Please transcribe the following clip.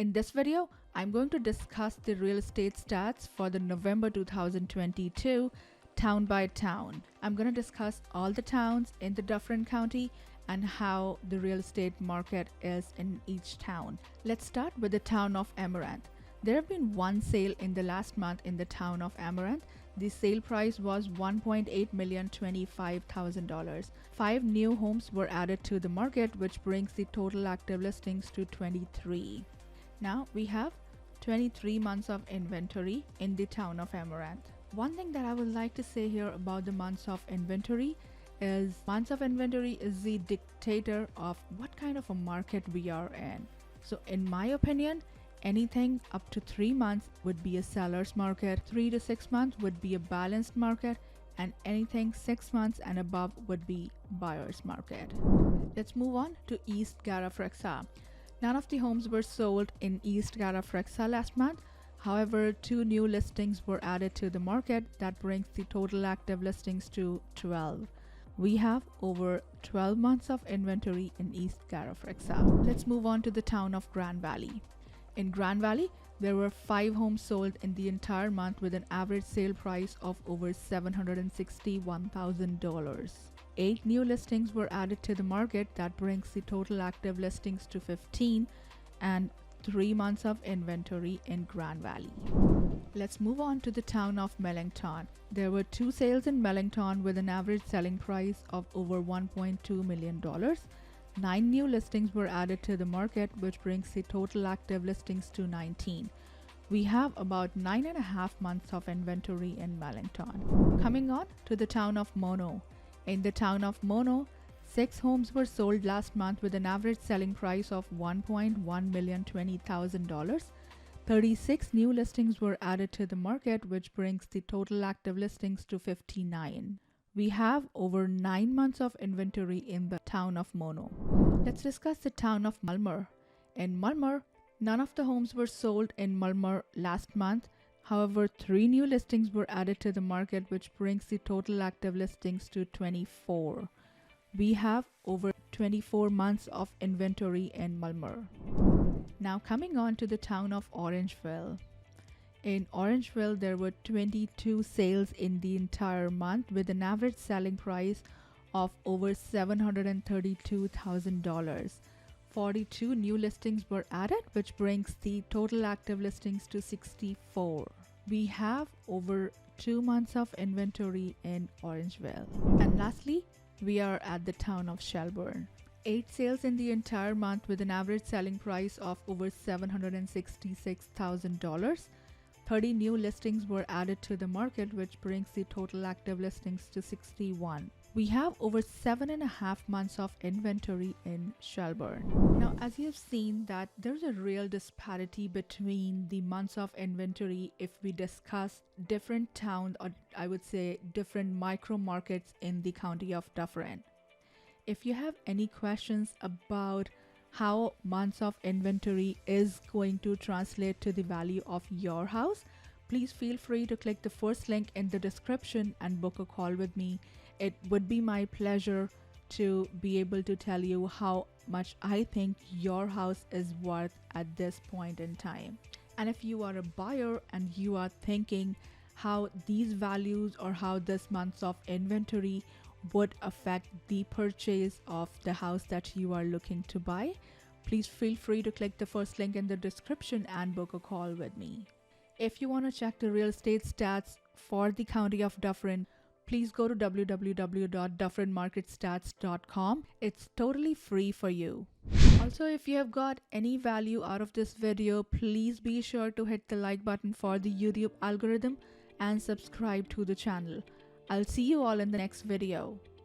In this video, I'm going to discuss the real estate stats for the November 2022 town by town. I'm going to discuss all the towns in the Dufferin County and how the real estate market is in each town. Let's start with the town of Amaranth. There have been one sale in the last month in the town of Amaranth. The sale price was $1,825,000. 5 new homes were added to the market, which brings the total active listings to 23. Now we have 23 months of inventory in the town of Amaranth. One thing that I would like to say here about the months of inventory is months of inventory is the dictator of what kind of a market we are in. So in my opinion, anything up to 3 months would be a seller's market, 3 to 6 months would be a balanced market, and anything 6 months and above would be buyer's market. Let's move on to East Garafrexa. None of the homes were sold in East Garafrexa last month. However, 2 new listings were added to the market. That brings the total active listings to 12. We have over 12 months of inventory in East Garafrexa. Let's move on to the town of Grand Valley. In Grand Valley, there were 5 homes sold in the entire month with an average sale price of over $761,000. 8 new listings were added to the market. That brings the total active listings to 15 and 3 months of inventory in Grand Valley. Let's move on to the town of Mellington. There were 2 sales in Mellington with an average selling price of over $1.2 million. 9 new listings were added to the market, which brings the total active listings to 19. We have about 9.5 months of inventory in Mellington. Coming on to the town of Mono. In the town of Mono, 6 homes were sold last month with an average selling price of $1,120,000. 36 new listings were added to the market, which brings the total active listings to 59. We have over 9 months of inventory in the town of Mono. Let's discuss the town of Mulmer. In Mulmer, none of the homes were sold in Mulmer last month. However, 3 new listings were added to the market, which brings the total active listings to 24. We have over 24 months of inventory in Mulmer. Now coming on to the town of Orangeville. In Orangeville, there were 22 sales in the entire month with an average selling price of over $732,000. 42 new listings were added, which brings the total active listings to 64. We have over 2 months of inventory in Orangeville. And lastly, we are at the town of Shelburne. 8 sales in the entire month with an average selling price of over $766,000. 30 new listings were added to the market, which brings the total active listings to 61. We have over 7.5 months of inventory in Shelburne. Now, as you have seen that there's a real disparity between the months of inventory if we discuss different towns, or I would say different micro markets in the county of Dufferin. If you have any questions about how months of inventory is going to translate to the value of your house, please feel free to click the first link in the description and book a call with me. It would be my pleasure to be able to tell you how much I think your house is worth at this point in time. And if you are a buyer and you are thinking how these values or how this months of inventory would affect the purchase of the house that you are looking to buy, please feel free to click the first link in the description and book a call with me. If you want to check the real estate stats for the county of Dufferin, please go to www.dufferinmarketstats.com. It's totally free for you. Also, if you have got any value out of this video, please be sure to hit the like button for the YouTube algorithm and subscribe to the channel. I'll see you all in the next video.